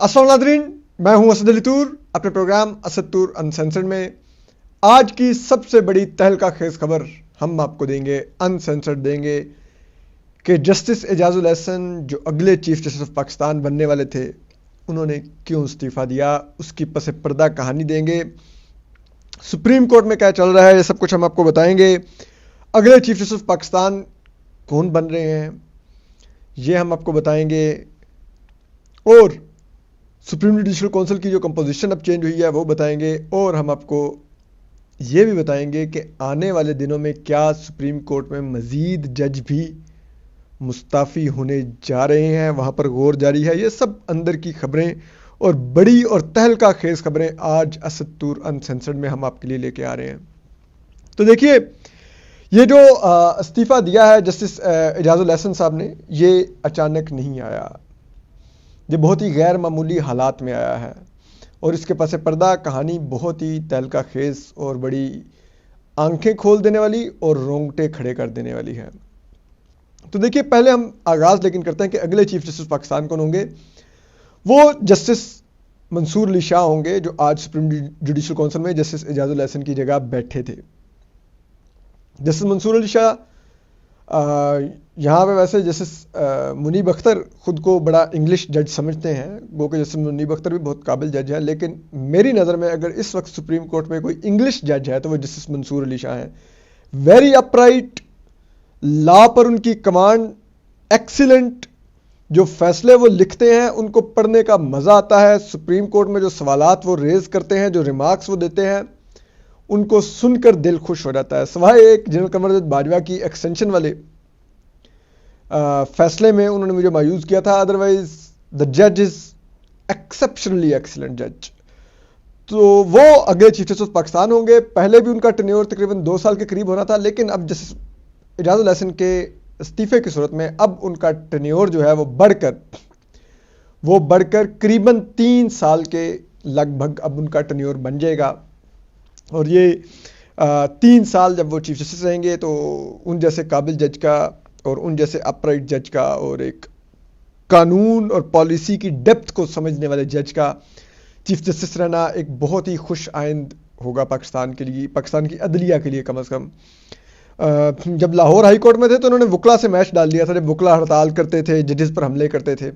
अस्सलाम नाज़रीन, मैं हूं असद अली तूर। अपने प्रोग्राम असद तूर अनसेंसर्ड में आज की सबसे बड़ी तहलका खेज खबर हम आपको देंगे, अनसेंसर्ड देंगे कि जस्टिस एजाजुल एहसन जो अगले चीफ जस्टिस ऑफ पाकिस्तान बनने वाले थे, उन्होंने क्यों इस्तीफा दिया, उसकी पस पर्दा कहानी देंगे। सुप्रीम कोर्ट में क्या चल रहा है, ये सब कुछ हम आपको बताएंगे। अगले चीफ जस्टिस ऑफ पाकिस्तान कौन बन रहे हैं, ये हम आपको बताएंगे। और सुप्रीम जुडिशल काउंसिल की जो कंपोजिशन अब चेंज हुई है वो बताएंगे। और हम आपको ये भी बताएंगे कि आने वाले दिनों में क्या सुप्रीम कोर्ट में मज़ीद जज भी मुस्ताफ़ी होने जा रहे हैं, वहाँ पर गौर जारी है। ये सब अंदर की खबरें और बड़ी और तहलका खेज खबरें आज असद तूर अनसेंसर्ड में हम आपके लिए लेके आ रहे हैं। तो देखिए, ये जो इस्तीफ़ा दिया है जस्टिस एजाजुल एहसन साहब ने, ये अचानक नहीं आया, ये बहुत ही गैर मामूली हालात में आया है। और इसके पस पर्दा कहानी बहुत ही तहलका खेज और बड़ी आंखें खोल देने वाली और रोंगटे खड़े कर देने वाली है। तो देखिए, पहले हम आगाज़ लेकिन करते हैं कि अगले चीफ जस्टिस पाकिस्तान कौन होंगे। वो जस्टिस मंसूर अली शाह होंगे, जो आज सुप्रीम जुडिशल काउंसिल में जस्टिस एजाजुल एहसन की जगह बैठे थे। जस्टिस मंसूर अली शाह यहाँ पे वैसे जस्टिस मुनीब अख्तर खुद को बड़ा इंग्लिश जज समझते हैं, गो कि जस्टिस मुनीब अख्तर भी बहुत काबिल जज है, लेकिन मेरी नज़र में अगर इस वक्त सुप्रीम कोर्ट में कोई इंग्लिश जज है तो वो जस्टिस मंसूर अली शाह हैं। वेरी अपराइट, लॉ पर उनकी कमांड एक्सीलेंट, जो फैसले वो लिखते हैं उनको पढ़ने का मज़ा आता है। सुप्रीम कोर्ट में जो सवालात वो रेज करते हैं, जो रिमार्क्स वो देते हैं, उनको सुनकर दिल खुश हो जाता है। सिवाय एक जनरल कमरुद्दीन बाजवा की एक्सटेंशन वाले फैसले में उन्होंने मुझे मायूस किया था, अदरवाइज द जज इज एक्सेप्शनली एक्सीलेंट जज। तो वो अगले चीफ जस्टिस ऑफ पाकिस्तान होंगे। पहले भी उनका टेन्योर तकरीबन 2 साल के करीब होना था, लेकिन अब जस्टिस एजाजुल एहसन के इस्तीफे की सूरत में अब उनका टेन्योर जो है वो बढ़कर करीबन 3 साल के लगभग अब उनका टेन्योर बन जाएगा। और ये 3 साल जब वो चीफ जस्टिस रहेंगे तो उन जैसे काबिल जज का और उन जैसे अपराइट जज का और एक कानून और पॉलिसी की डेप्थ को समझने वाले जज का चीफ जस्टिस रहना एक बहुत ही खुश आइंद होगा पाकिस्तान के लिए, पाकिस्तान की अदलिया के लिए कम अज़ कम। जब लाहौर हाई कोर्ट में थे तो उन्होंने वकला से मैच डाल दिया था, जब वकला हड़ताल करते थे, जजेस पर हमले करते थे।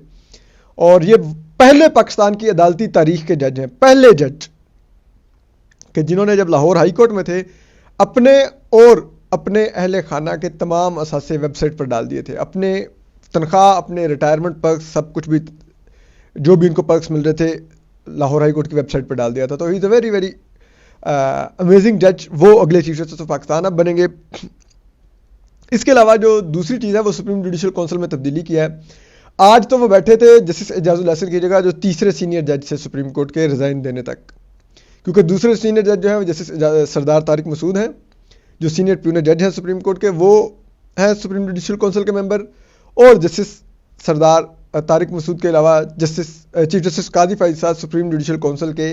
और ये पहले पाकिस्तान की अदालती तारीख के जज हैं, पहले जज कि जिन्होंने जब लाहौर हाई कोर्ट में थे अपने और अपने अहले खाना के तमाम असासे वेबसाइट पर डाल दिए थे, अपने तनख्वाह, अपने रिटायरमेंट पर्क्स, सब कुछ भी जो भी इनको पर्क्स मिल रहे थे लाहौर हाई कोर्ट की वेबसाइट पर डाल दिया था। तो he is a very very amazing जज। वो अगले चीफ जस्टिस ऑफ पाकिस्तान अब बनेंगे। इसके अलावा जो दूसरी चीज़ है वो सुप्रीम जुडिशल काउंसिल में तब्दीली किया है। आज तो वो बैठे थे जस्टिस एजाजुल एहसन की जगह जो तीसरे सीनियर जज थे सुप्रीम कोर्ट के रिज़ाइन देने तक, क्योंकि दूसरे सीनियर जज जो है जस्टिस सरदार तारिक मसूद हैं, जो सीनियर प्यूनर जज हैं सुप्रीम कोर्ट के, वो हैं सुप्रीम जुडिशल काउंसिल के मेंबर। और जस्टिस सरदार तारिक मसूद के अलावा चीफ जस्टिस कादी फाइज साहब सुप्रीम जुडिशल काउंसिल के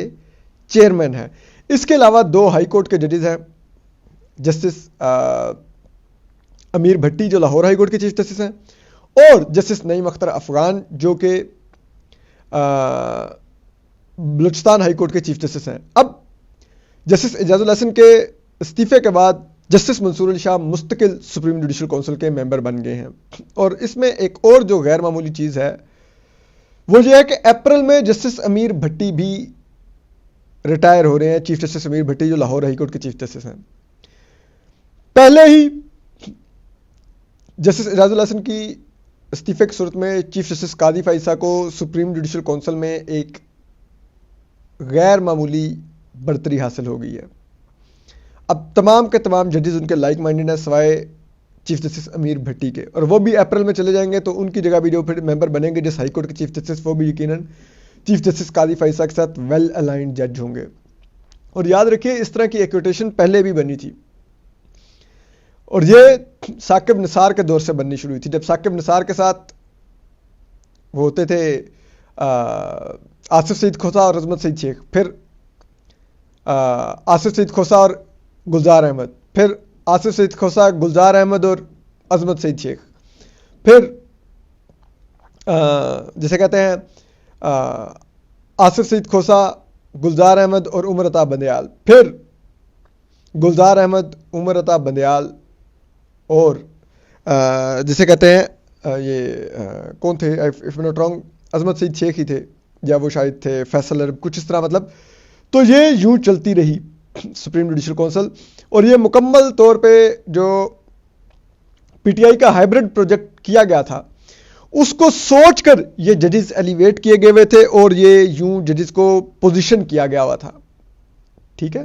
चेयरमैन हैं। इसके अलावा 2 हाई कोर्ट के जजेस हैं, जस्टिस अमीर भट्टी जो लाहौर हाई कोर्ट के चीफ जस्टिस हैं, और जस्टिस नईम अख्तर अफगान जो कि बलूचिस्तान हाई कोर्ट के चीफ जस्टिस हैं। अब जस्टिस एजाजुल एहसन के इस्तीफे के बाद जस्टिस मंसूर अली शाह मुस्तकिल सुप्रीम जुडिशल काउंसिल के मेंबर बन गए हैं। और इसमें एक और जो गैर मामूली चीज़ है वो ये है कि अप्रैल में जस्टिस अमीर भट्टी भी रिटायर हो रहे हैं। चीफ जस्टिस अमीर भट्टी जो लाहौर हाई कोर्ट के चीफ जस्टिस हैं, पहले ही जस्टिस एजाजुल एहसन की इस्तीफे की सूरत में चीफ जस्टिस कादी फाइसा को सुप्रीम जुडिशल काउंसिल में एक गैर मामूली बढ़तरी हासिल हो गई है। अब तमाम के तमाम जजेस उनके लाइक माइंडेड हैं सिवाय चीफ जस्टिस अमीर भट्टी के, और वो भी अप्रैल में चले जाएंगे। तो उनकी जगह भी जो फिर मेंबर बनेंगे जिस हाई कोर्ट के चीफ जस्टिस, वो भी यकीनन चीफ जस्टिस कादी फाइसा के साथ वेल अलाइंड जज होंगे। और याद रखिए, इस तरह की एक्विटेशन पहले भी बनी थी, और ये साकिब निसार के दौर से बननी शुरू हुई थी, जब साकिब निसार के साथ वो होते थे आसिफ सईद खोसा और अजमत सईद शेख, फिर आसिफ सईद खोसा और गुलजार अहमद, फिर आसिफ सईद खोसा, गुलजार अहमद और अजमत सईद शेख, फिर जैसे कहते हैं आसिफ सईद खोसा, गुलजार अहमद और उमर अता बंदयाल। फिर गुलजार अहमद, उमर अता बंदयाल और जिसे कहते हैं कौन थे, इफ नॉट रॉन्ग, अजमत सईद शेख ही थे या वो शायद थे फैसल अरब, कुछ इस तरह मतलब। तो ये यूं चलती रही सुप्रीम जुडिशल काउंसिल, और ये मुकम्मल तौर पे जो पीटीआई का हाइब्रिड प्रोजेक्ट किया गया था उसको सोचकर ये जजेस एलिवेट किए गए हुए थे और ये यूं जजेस को पोजीशन किया गया हुआ था। ठीक है,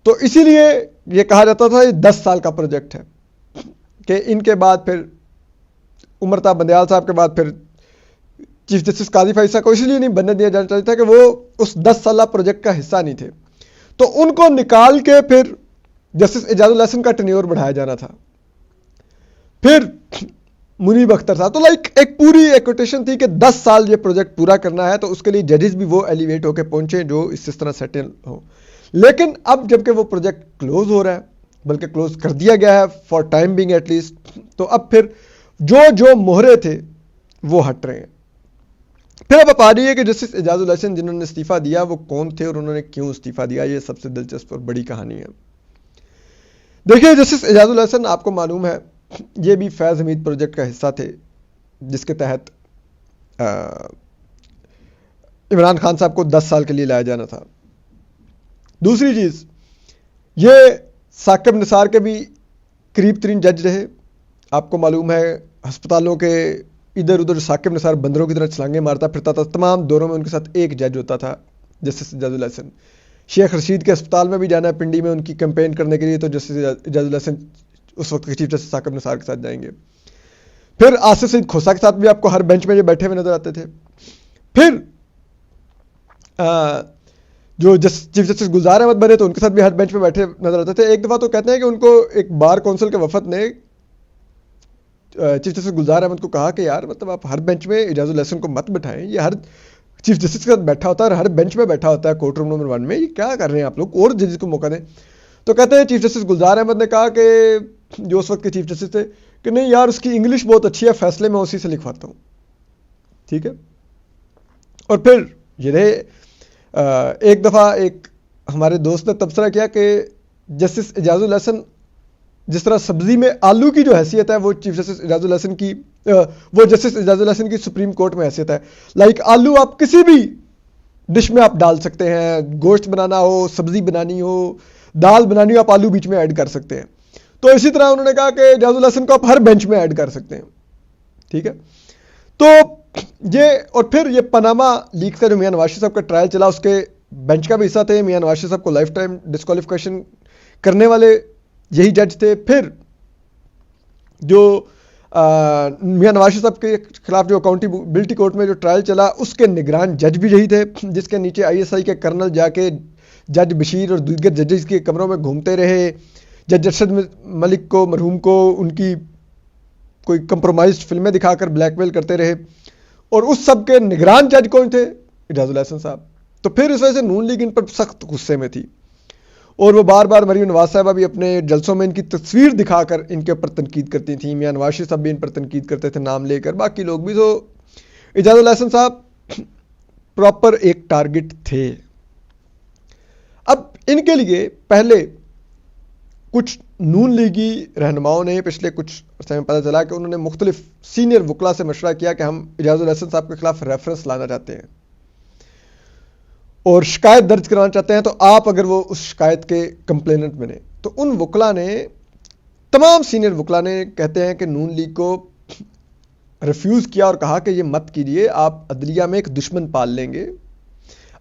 तो इसीलिए ये कहा जाता था ये 10 साल का प्रोजेक्ट है कि इनके बाद फिर उमर अता बंदयाल साहब के बाद फिर चीफ जस्टिस काजी फैसला को इसलिए नहीं बनने दिया जाना चाहिए था कि वो उस 10 साल प्रोजेक्ट का हिस्सा नहीं थे, तो उनको निकाल के फिर जस्टिस एजाजुल हसन का टेन्योर बढ़ाया जाना था, फिर मुनीब अख्तर साहब। तो लाइक एक पूरी एक्वेटेशन थी कि 10 साल ये प्रोजेक्ट पूरा करना है, तो उसके लिए जजेस भी वो एलिवेट होकर पहुंचे जो इस तरह सेटल हो। लेकिन अब जबकि वो प्रोजेक्ट क्लोज हो रहा है, बल्कि क्लोज कर दिया गया है फॉर टाइम बिंग एटलीस्ट, तो अब फिर जो जो मोहरे थे वो हट रहे हैं। फिर अब आ रही है कि जस्टिस एजाजुल हसन जिन्होंने इस्तीफा दिया वो कौन थे और उन्होंने क्यों इस्तीफा दिया, ये सबसे दिलचस्प और बड़ी कहानी है। देखिए, जस्टिस एजाजुल हसन आपको मालूम है ये भी फैज़ हमीद प्रोजेक्ट का हिस्सा थे, जिसके तहत इमरान खान साहब को 10 साल के लिए लाया जाना था। दूसरी चीज, ये साकिब निसार के भी करीब तरीन जज रहे। आपको मालूम है अस्पतालों के इधर उधर साकिब निसार बंदरों की तरह छलांगे मारता फिरता था, तमाम दौरों में उनके साथ एक जज होता था जस्टिस एजाजुल हसन। शेख रशीद के अस्पताल में भी जाना है पिंडी में उनकी कैंपेन करने के लिए, तो जस्टिस एजाजुल हसन उस वक्त के चीफ जस्टिस साकिब निसार के साथ जाएंगे। फिर आसिफ सईद खोसा के साथ भी आपको हर बेंच में ये बैठे हुए नजर आते थे। फिर जो चीफ जस्टिस गुलजार अहमद बने तो उनके साथ भी हर बेंच पे बैठे नजर आते थे। एक दफा तो कहते हैं कि उनको एक बार काउंसिल के वफद ने चीफ जस्टिस गुलजार अहमद को कहा कि यार मतलब आप हर बेंच में एजाजुल हसन को मत बिठाएं, ये हर चीफ जस्टिस के साथ बैठा होता है और हर बेंच में बैठा होता है कोर्ट रूम नंबर 1 में, ये क्या कर रहे हैं आप लोग, और जजेस को मौका दें। तो कहते हैं चीफ जस्टिस गुलजार अहमद ने कहा कि जो उस वक्त के चीफ जस्टिस थे कि नहीं यार उसकी इंग्लिश बहुत अच्छी है, फैसले मैं उसी से लिखवाता हूं। ठीक है, और फिर ये रहे एक दफा एक हमारे दोस्त ने तबसरा किया कि जस्टिस एजाजुल हसन जिस तरह सब्जी में आलू की जो हैसियत है वो चीफ जस्टिस एजाजुल हसन की वो जस्टिस एजाजुल हसन की सुप्रीम कोर्ट में हैसियत है। लाइक आलू आप किसी भी डिश में आप डाल सकते हैं, गोश्त बनाना हो, सब्जी बनानी हो, दाल बनानी हो, आप आलू बीच में ऐड कर सकते हैं। तो इसी तरह उन्होंने कहा कि एजाजुल हसन को आप हर बेंच में ऐड कर सकते हैं। ठीक है, तो ये और फिर ये पनामा लीक का जो मियां नवाज शरीफ साहब का ट्रायल चला उसके बेंच का भी हिस्सा थे। मियां नवाज शरीफ साहब को लाइफ टाइम डिस्क्वालिफिकेशन करने वाले यही जज थे। फिर जो मियां नवाज शरीफ साहब के खिलाफ जो अकाउंटेबिलिटी कोर्ट में जो ट्रायल चला उसके निगरान जज भी यही थे, जिसके नीचे आईएसआई के कर्नल जाके जज बशीर और दीगर जजेस के कमरों में घूमते रहे, जज अरशद मलिक को मरहूम को उनकी कोई कंप्रोमाइज्ड फिल्में दिखाकर ब्लैकमेल करते रहे, और उस सब के निगरान जज कौन थे? एजाजुल हसन साहब। तो फिर इस वजह से नून लीग इन पर सख्त गुस्से में थी और वो बार बार मरीम नवाज साहबा भी अपने जलसों में इनकी तस्वीर दिखाकर इनके ऊपर तनकीद करती थी। मियां नवाज शरीफ साहब भी इन पर तनकीद करते थे नाम लेकर, बाकी लोग भी। तो एजाजुल हसन साहब प्रॉपर एक टारगेट थे। अब इनके लिए पहले कुछ नून लीगी रहनुमाओं ने पिछले कुछ समय पता चला कि उन्होंने मुख्तलिफ सीनियर वकला से मशवरा किया कि हम एजाजुल हसन साहब के खिलाफ रेफरेंस लाना चाहते हैं और शिकायत दर्ज करवाना चाहते हैं, तो आप अगर वो उस शिकायत के कंप्लेनेंट बने। तो उन वकला ने, तमाम सीनियर वकला ने कहते हैं कि नून लीग को रिफ्यूज किया और कहा कि ये मत कीजिए, आप अदलिया में एक दुश्मन पाल लेंगे।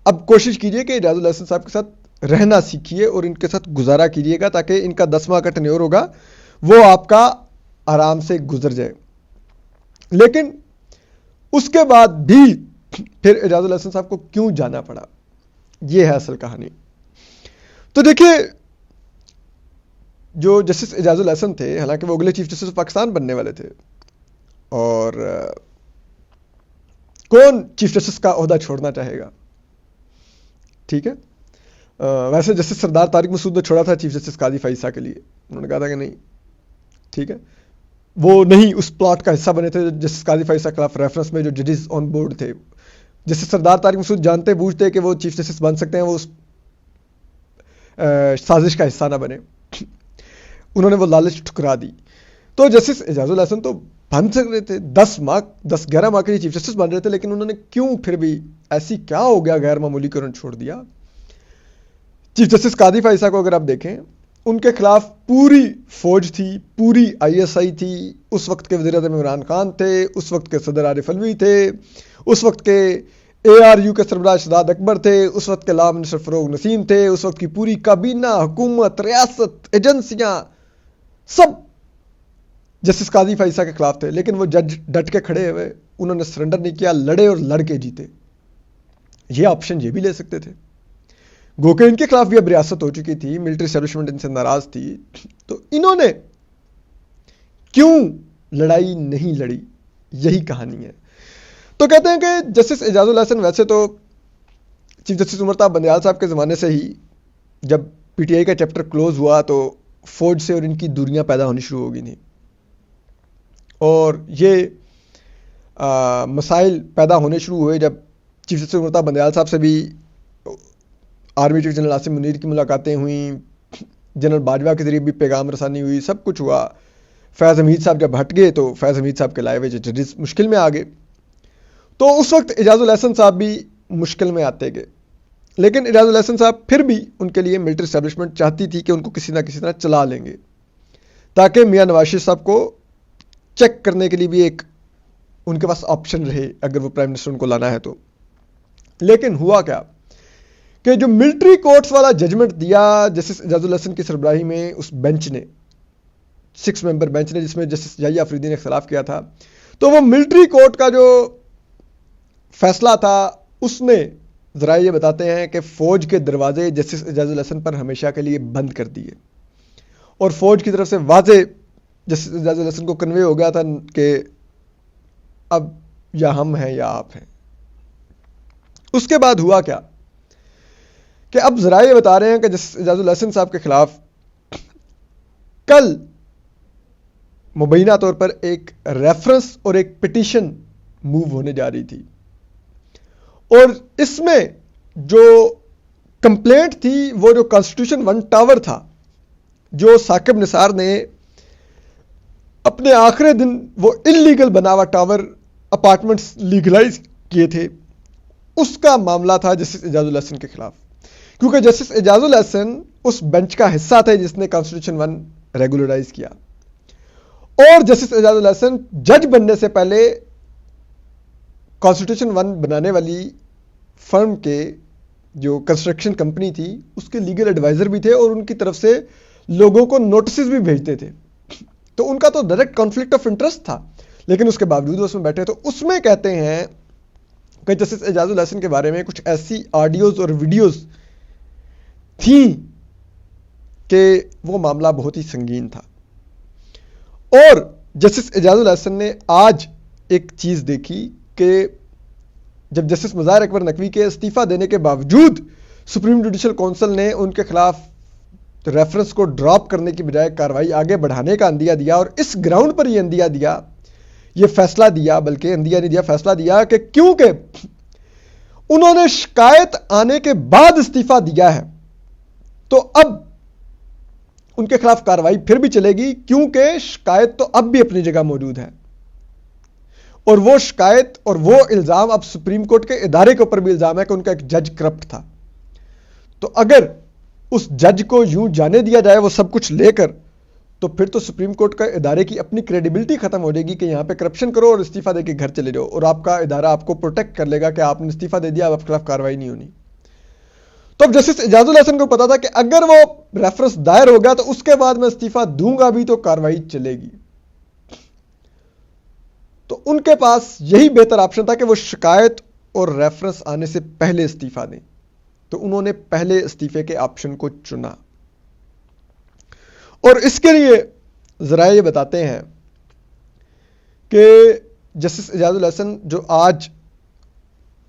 अब कोशिश कीजिए कि एजाजुल हसन साहब के साथ रहना सीखिए और इनके साथ गुजारा कीजिएगा ताकि इनका 10 माह का टेन्योर होगा वो आपका आराम से गुजर जाए। लेकिन उसके बाद भी फिर एजाजुल हसन साहब को क्यों जाना पड़ा, यह है असल कहानी। तो देखिए, जो जस्टिस एजाजुल हसन थे, हालांकि वो अगले चीफ जस्टिस ऑफ पाकिस्तान बनने वाले थे और कौन चीफ जस्टिस का ओहदा छोड़ना चाहेगा? ठीक है, वैसे जस्टिस सरदार तारिक मसूद ने छोड़ा था चीफ जस्टिस काजी फैसला के लिए, उन्होंने कहा था कि नहीं, ठीक है, वो नहीं उस प्लॉट का हिस्सा बने थे जस्टिस काजी फैसला के खिलाफ रेफरेंस में जो जजेस ऑन बोर्ड थे जैसे सरदार तारिक मसूद जानते बूझते कि वो चीफ जस्टिस बन सकते हैं, वो उस साजिश का हिस्सा ना बने, उन्होंने वो लालच ठुकरा दी। तो जस्टिस एजाजुल हसन तो बन सक रहे थे, 10-11 माह के लिए चीफ जस्टिस बन रहे थे, लेकिन उन्होंने क्यों फिर भी ऐसी क्या हो गया गैर मामूली को उन्होंने छोड़ दिया। चीफ जस्टिस कादी फाइसा को अगर आप देखें, उनके खिलाफ पूरी फौज थी, पूरी ISI थी, उस वक्त के वज़ीर आज़म इमरान खान थे, उस वक्त के सदर आरिफ अलवी थे, उस वक्त के ARU के सरबराह शहजाद अकबर थे, उस वक्त के लॉ मिनिस्टर फरोग नसीम थे, उस वक्त की पूरी काबीना, हुकूमत, रियासत, एजेंसियां सब जस्टिस कादी फाइसा के खिलाफ थे। लेकिन वो जज डट के खड़े हुए, उन्होंने सरेंडर नहीं किया, लड़े और लड़के जीते। ये ऑप्शन ये भी ले सकते थे। गोके इनके खिलाफ भी अब रियासत हो चुकी थी, मिलिट्री एस्टेब्लिशमेंट इनसे नाराज थी, तो इन्होंने क्यों लड़ाई नहीं लड़ी, यही कहानी है। तो कहते हैं कि जस्टिस एजाजुल हसन वैसे तो चीफ जस्टिस उमर बंदयाल साहब के ज़माने से ही जब PTI का चैप्टर क्लोज हुआ तो फौज से और इनकी दूरियां पैदा होनी शुरू हो गई थी, और ये मसाइल पैदा होने शुरू हुए जब चीफ जस्टिस उमर बंदयाल साहब से भी army chief general Asim Munir की मुलाकातें हुई, जनरल बाजवा के जरिए भी पैगाम रसानी हुई, सब कुछ हुआ। फैज़ हमीद साहब जब हट गए तो फैज़ हमीद साहब के लाए हुए जजेस मुश्किल में आ गए, तो उस वक्त एजाजुल हसन साहब भी मुश्किल में आते गए। लेकिन एजाजुल हसन साहब फिर भी, उनके लिए मिलिट्री एस्टेब्लिशमेंट चाहती थी कि उनको किसी ना किसी तरह चला लेंगे, ताकि मियाँ नवाज शरीफ साहब को चेक करने के लिए भी एक उनके पास ऑप्शन रहे अगर वो प्राइम मिनिस्टर उनको लाना है तो। लेकिन हुआ क्या कि जो मिलिट्री कोर्ट्स वाला जजमेंट दिया जस्टिस एजाजुल हसन की सरबराही में उस बेंच ने, 6 मेंबर बेंच ने, जिसमें जस्टिस याहिया अफरीदी ने इख्तलाफ किया था, तो वो मिलिट्री कोर्ट का जो फैसला था उसने जरा ये बताते हैं कि फौज के दरवाजे जस्टिस एजाजुल हसन पर हमेशा के लिए बंद कर दिए, और फौज की तरफ से वाजे जस्टिस एजाजुल हसन को कन्वे हो गया था कि अब या हम हैं या आप हैं। उसके बाद हुआ क्या कि अब जरा ये बता रहे हैं कि जस्टिस एजाजुल हसन साहब के खिलाफ कल मुबैना तौर पर एक रेफरेंस और एक पिटीशन मूव होने जा रही थी, और इसमें जो कंप्लेंट थी वो जो कॉन्स्टिट्यूशन 1 टावर था, जो साकिब निसार ने अपने आखिरी दिन वो इलीगल बना हुआ टावर अपार्टमेंट्स लीगलाइज किए थे, उसका मामला था जस्टिस एजाजुल हसन के खिलाफ। क्योंकि जस्टिस एजाजुल हसन उस बेंच का हिस्सा थे जिसने कॉन्स्टिट्यूशन 1 रेगुलराइज किया, और जस्टिस एजाजुल हसन जज बनने से पहले कॉन्स्टिट्यूशन 1 बनाने वाली फर्म के जो कंस्ट्रक्शन कंपनी थी उसके लीगल एडवाइजर भी थे, और उनकी तरफ से लोगों को नोटिस भी भेजते थे। तो उनका तो डायरेक्ट कॉन्फ्लिक्ट ऑफ इंटरेस्ट था, लेकिन उसके बावजूद उसमें बैठे। तो उसमें कहते हैं कि जस्टिस एजाजुल हसन के बारे में कुछ ऐसी ऑडियोज और वीडियोज थी कि वो मामला बहुत ही संगीन था। और जस्टिस एजाजुल हसन ने आज एक चीज देखी कि जब जस्टिस मुज़ाहिर अकबर नकवी के इस्तीफा देने के बावजूद सुप्रीम जुडिशल काउंसिल ने उनके खिलाफ रेफरेंस को ड्रॉप करने की बजाय कार्रवाई आगे बढ़ाने का अंदिया दिया, और इस ग्राउंड पर यह अंदिया दिया, यह फैसला दिया, बल्कि अंदिया नहीं दिया, फैसला दिया कि क्योंकि उन्होंने शिकायत आने के बाद इस्तीफा दिया है तो अब उनके खिलाफ कार्रवाई फिर भी चलेगी, क्योंकि शिकायत तो अब भी अपनी जगह मौजूद है, और वो शिकायत और वो इल्जाम अब सुप्रीम कोर्ट के इदारे के ऊपर भी इल्जाम है कि उनका एक जज करप्ट था। तो अगर उस जज को यूं जाने दिया जाए वो सब कुछ लेकर, तो फिर तो सुप्रीम कोर्ट का इदारे की अपनी क्रेडिबिलिटी खत्म हो जाएगी कि यहां पे करप्शन करो और इस्तीफा देके घर चले जाओ, और आपका इदारा आपको प्रोटेक्ट कर लेगा कि आपने इस्तीफा दे दिया, अब आपके खिलाफ कार्रवाई नहीं होनी। तो अब जस्टिस एजाजुल हसन को पता था कि अगर वो रेफरेंस दायर हो गया तो उसके बाद मैं इस्तीफा दूंगा भी तो कार्रवाई चलेगी, तो उनके पास यही बेहतर ऑप्शन था कि वो शिकायत और रेफरेंस आने से पहले इस्तीफा दें। तो उन्होंने पहले इस्तीफे के ऑप्शन को चुना, और इसके लिए जरा ये बताते हैं कि जस्टिस एजाजुल हसन जो आज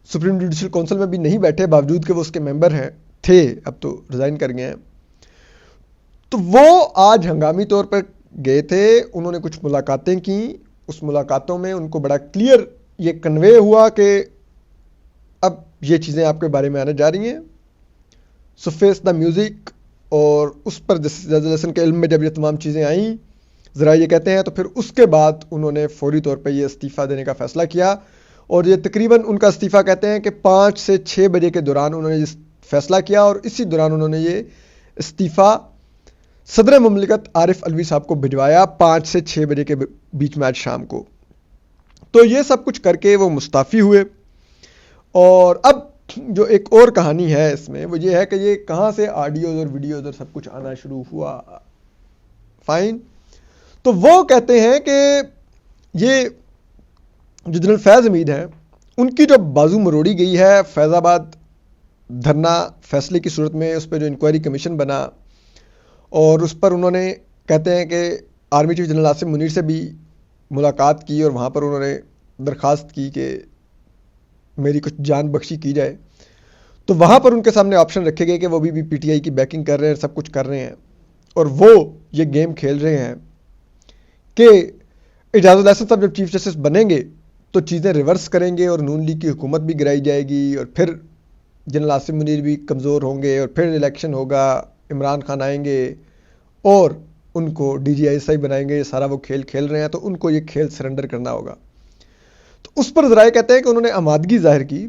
सुप्रीम जुडिशल काउंसिल में भी नहीं बैठे, बावजूद के वो उसके मेंबर हैं, थे, अब तो रिजाइन कर गए हैं, तो वो आज हंगामी तौर पर गए थे, उन्होंने कुछ मुलाकातें की। उस मुलाकातों में उनको बड़ा क्लियर ये कन्वे हुआ कि अब ये चीज़ें आपके बारे में आने जा रही हैं। सो फेस द म्यूज़िक, और उस पर जस्टिस एजाजुल हसन के इल्म में जब ये तमाम चीज़ें आईं, ज़रा ये कहते हैं, तो फिर उसके बाद उन्होंने फौरी तौर पे ये इस्तीफ़ा देने का फ़ैसला किया। और ये तकरीबन उनका इस्तीफ़ा कहते हैं कि 5 से 6 बजे के दौरान उन्होंने इस फ़ैसला किया, और इसी दौरान उन्होंने ये इस्तीफ़ा सदर मुमलिकत आरिफ अलवी साहब को भिजवाया 5 से 6 बजे के बीच में आज शाम को। तो ये सब कुछ करके वो मुस्ताफ़ी हुए। और अब जो एक और कहानी है इसमें, वो ये है कि ये कहाँ से ऑडियोज़ और वीडियोज़ और सब कुछ आना शुरू हुआ। फाइन। तो वो कहते हैं कि ये जो जनरल फैज़ हमीद हैं, उनकी जो बाजू मरोड़ी गई है फैज़ाबाद धरना फैसले की सूरत में, उस पर जो इंक्वायरी कमीशन बना, और उस पर उन्होंने कहते हैं कि army chief general Asim Munir से भी मुलाकात की, और वहाँ पर उन्होंने दरख्वास्त की कि मेरी कुछ जान बख्शी की जाए। तो वहाँ पर उनके सामने ऑप्शन रखे गए कि वो भी पीटीआई की बैकिंग कर रहे हैं, सब कुछ कर रहे हैं, और वो ये गेम खेल रहे हैं कि एजाजुल हसन साहब जब चीफ जस्टिस बनेंगे तो चीज़ें रिवर्स करेंगे और नून लीग की हुकूमत भी गिराई जाएगी, और फिर जनरल आसिम मुनीर भी कमज़ोर होंगे, और फिर इलेक्शन होगा, इमरान खान आएंगे और उनको DGISI बनाएंगे। ये सारा वो खेल खेल रहे हैं, तो उनको ये खेल सरेंडर करना होगा। तो उस पर ज़रा कहते हैं कि उन्होंने आमादगी जाहिर की,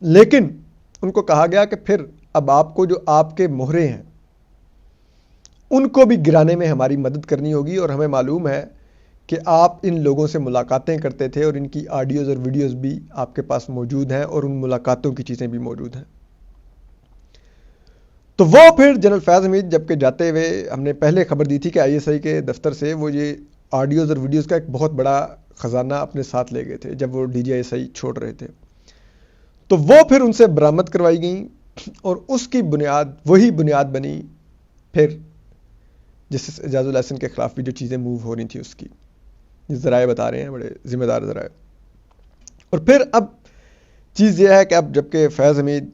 लेकिन उनको कहा गया कि फिर अब आपको जो आपके मोहरे हैं उनको भी गिराने में हमारी मदद करनी होगी, और हमें मालूम है कि आप इन लोगों से मुलाकातें करते थे, और इनकी ऑडियोज़ और वीडियोज़ भी आपके पास मौजूद हैं, और उन मुलाकातों की चीज़ें भी मौजूद हैं। तो वो फिर जनरल फैज़ हमीद जबकि जाते हुए, हमने पहले खबर दी थी कि ISI के दफ्तर से वो ये ऑडियोज़ और वीडियोज़ का एक बहुत बड़ा ख़जाना अपने साथ ले गए थे जब वो DGISI छोड़ रहे थे। तो वो फिर उनसे बरामद करवाई गई, और उसकी बुनियाद वही बुनियाद बनी फिर जस्टिस एजाजुल हसन के ख़िलाफ़ भी जो चीज़ें मूव हो रही थी उसकी। ये ज़राए बता रहे हैं, बड़े ज़िम्मेदार ज़राए। और फिर अब चीज़ यह है कि अब जबकि फैज़ हमीद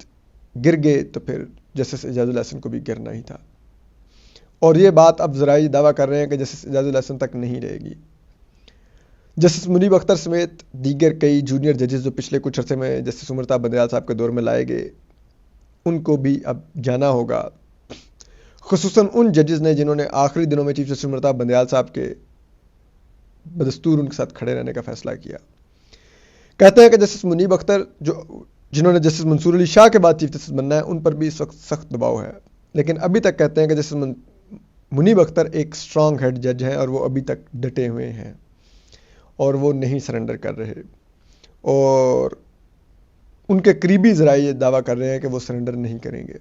गिर गए, तो फिर जस्टिस एजाजुल हसन को भी गिरना ही था। और ये बात अब ज़राए दावा कर रहे हैं कि जस्टिस एजाजुल हसन तक नहीं रहेगी। जस्टिस मुनीब अख्तर समेत दीगर कई जूनियर जजेस जो पिछले कुछ अरसे में जस्टिस उमरता बंदयाल साहब के दौर में लाए गए, उनको भी अब जाना होगा। खुसूसन उन जजेस ने जिन्होंने आखिरी दिनों में चीफ जस्टिस उमरता बंदयाल साहब के बदस्तूर उनके साथ खड़े रहने का फैसला किया। कहते हैं कि जस्टिस मुनीब अख्तर जिन्होंने जस्टिस मंसूर अली शाह के बाद चीफ जस्टिस बनना है, उन पर भी इस वक्त सख्त दबाव है, लेकिन अभी तक कहते हैं कि जस्टिस मुनीब अख्तर एक स्ट्रॉन्ग हेड जज हैं, और वो अभी तक डटे हुए हैं, और वो नहीं सरेंडर कर रहे। और उनके करीबी ज़रा ये दावा कर रहे हैं कि वो सरेंडर नहीं करेंगे,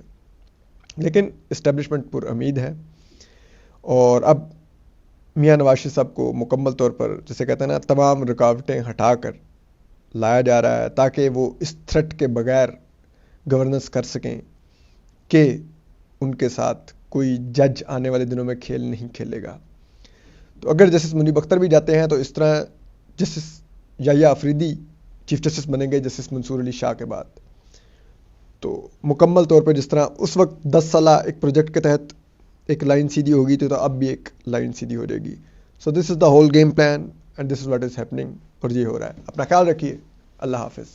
लेकिन इस्टेब्लिशमेंट पुर उम्मीद है। और अब मियां नवाज शरीफ साहब को मुकम्मल तौर पर, जैसे कहते हैं ना, तमाम रुकावटें हटाकर लाया जा रहा है, ताकि वो इस थ्रेट के बगैर गवर्नेंस कर सकें कि उनके साथ कोई जज आने वाले दिनों में खेल नहीं खेलेगा। तो अगर जस्टिस मुनीब अख्तर भी जाते हैं, तो इस तरह justice Yahya Afridi chief justice बनेंगे जस्टिस मंसूर अली शाह के बाद। तो मुकम्मल तौर पर जिस तरह उस वक्त 10 साल एक प्रोजेक्ट के तहत एक लाइन सीधी होगी, तो अब भी एक लाइन सीधी हो जाएगी। So this is the whole game plan and this is what is happening, और ये हो रहा है। अपना ख्याल रखिए। अल्लाह हाफिज़।